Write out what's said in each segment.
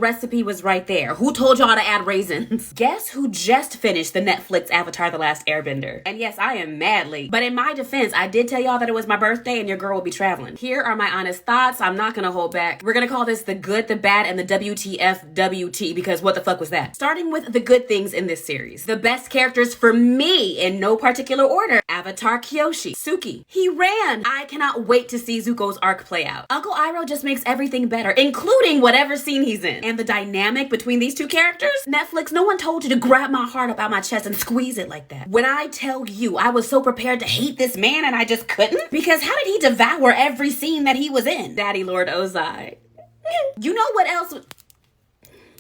recipe was right there. Who told y'all to add raisins? Guess who just finished the Netflix Avatar The Last Airbender? And yes, I am mad late. But in my defense, I did tell y'all that it was my birthday and your girl will be traveling. Here are my honest thoughts. I'm not gonna hold back. We're gonna call this the good, the bad, and the WTF because what the fuck was that? Starting with the good things in this series. The best characters for me, in no particular order. Avatar Kyoshi. Suki. He ran. I cannot wait to see Zuko's arc play out. Uncle Iroh just makes everything better, including whatever scene he's in. And the dynamic between these two characters? Netflix, no one told you to grab my heart up out my chest and squeeze it like that. When I tell you I was so prepared to hate this man and I just couldn't? Because how did he devour every scene that he was in? Daddy Lord Ozai. You know what else?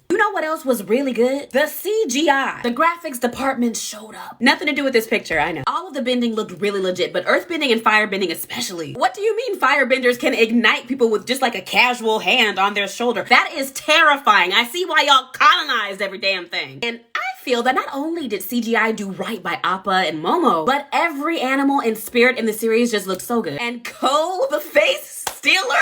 You know what else was really good? The CGI. The graphics department showed up. Nothing to do with this picture, I know. All of the bending looked really legit, but earthbending and firebending especially. What do you mean firebenders can ignite people with just like a casual hand on their shoulder? That is terrifying. I see why y'all colonized every damn thing. And I feel that not only did CGI do right by Appa and Momo, but every animal and spirit in the series just looked so good. And Cole, the face stealer?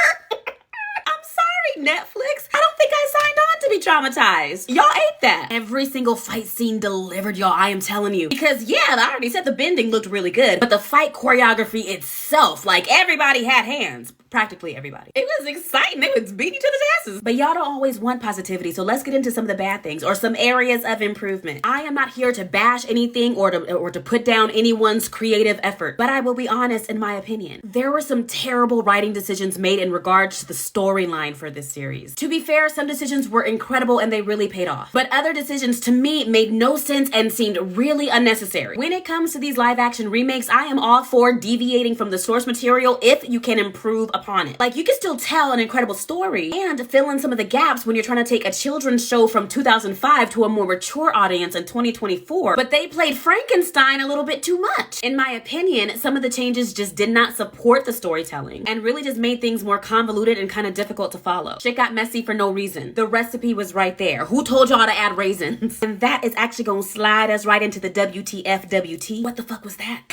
Netflix, I don't think I signed on to be traumatized. Y'all ate that. Every single fight scene delivered, y'all, I am telling you. Because yeah, I already said the bending looked really good, but the fight choreography itself, like everybody had hands. Practically everybody. It was exciting. They was beating each other's asses. But y'all don't always want positivity, so let's get into some of the bad things or some areas of improvement. I am not here to bash anything or to put down anyone's creative effort, but I will be honest in my opinion. There were some terrible writing decisions made in regards to the storyline for this series. To be fair, some decisions were incredible and they really paid off. But other decisions to me made no sense and seemed really unnecessary. When it comes to these live action remakes, I am all for deviating from the source material if you can improve upon it. Like, you can still tell an incredible story and fill in some of the gaps when you're trying to take a children's show from 2005 to a more mature audience in 2024, but they played Frankenstein a little bit too much. In my opinion, some of the changes just did not support the storytelling and really just made things more convoluted and kind of difficult to follow. Shit got messy for no reason. The recipe was right there. Who told y'all to add raisins? And that is actually gonna slide us right into the WTF. What the fuck was that?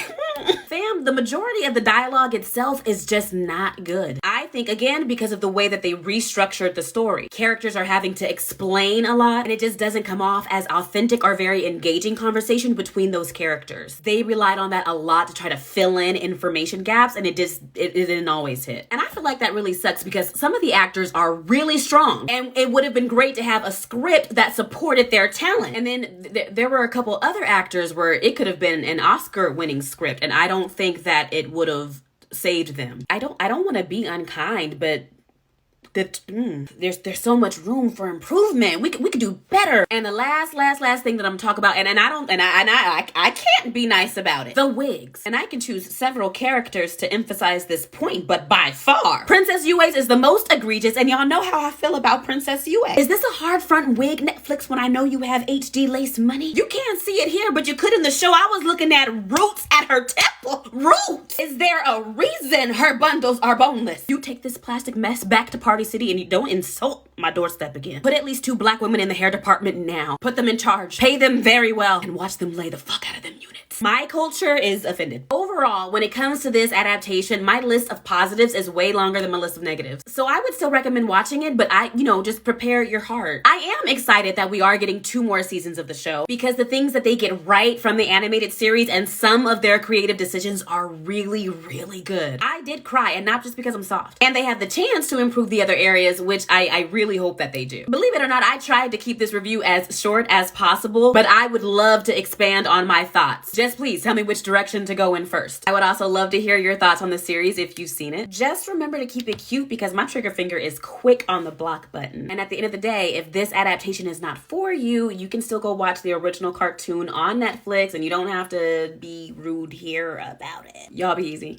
Fam, the majority of the dialogue itself is just not good. I think, again, because of the way that they restructured the story. Characters are having to explain a lot, and it just doesn't come off as authentic or very engaging conversation between those characters. They relied on that a lot to try to fill in information gaps, and it didn't always hit. And I feel like that really sucks because some of the actors are really strong, and it would have been great to have a script that supported their talent. And then there were a couple other actors where it could have been an Oscar-winning script, and I don't think that it would have saved them. I don't want to be unkind, but there's so much room for improvement. We could do better. And the last thing that I'm gonna talk about, and I can't be nice about it. The wigs. And I can choose several characters to emphasize this point, but by far, Princess Yue's is the most egregious, and y'all know how I feel about Princess Yue. Is this a hard front wig, Netflix, when I know you have HD lace money? You can't see it here, but you could in the show. I was looking at roots at her temple. Roots! Is there a reason her bundles are boneless? You take this plastic mess back to Party City and you don't insult my doorstep again. Put at least 2 black women in the hair department now. Put them in charge. Pay them very well and watch them lay the fuck out of them units. My culture is offended. Overall, when it comes to this adaptation, my list of positives is way longer than my list of negatives. So I would still recommend watching it, but just prepare your heart. I am excited that we are getting 2 more seasons of the show because the things that they get right from the animated series and some of their creative decisions are really, really good. I did cry, and not just because I'm soft. And they have the chance to improve the other areas, which I really hope that they do. Believe it or not, I tried to keep this review as short as possible, but I would love to expand on my thoughts. Just please tell me which direction to go in first. I would also love to hear your thoughts on the series if you've seen it. Just remember to keep it cute because my trigger finger is quick on the block button. And at the end of the day, if this adaptation is not for you, you can still go watch the original cartoon on Netflix and you don't have to be rude here about it. Y'all be easy.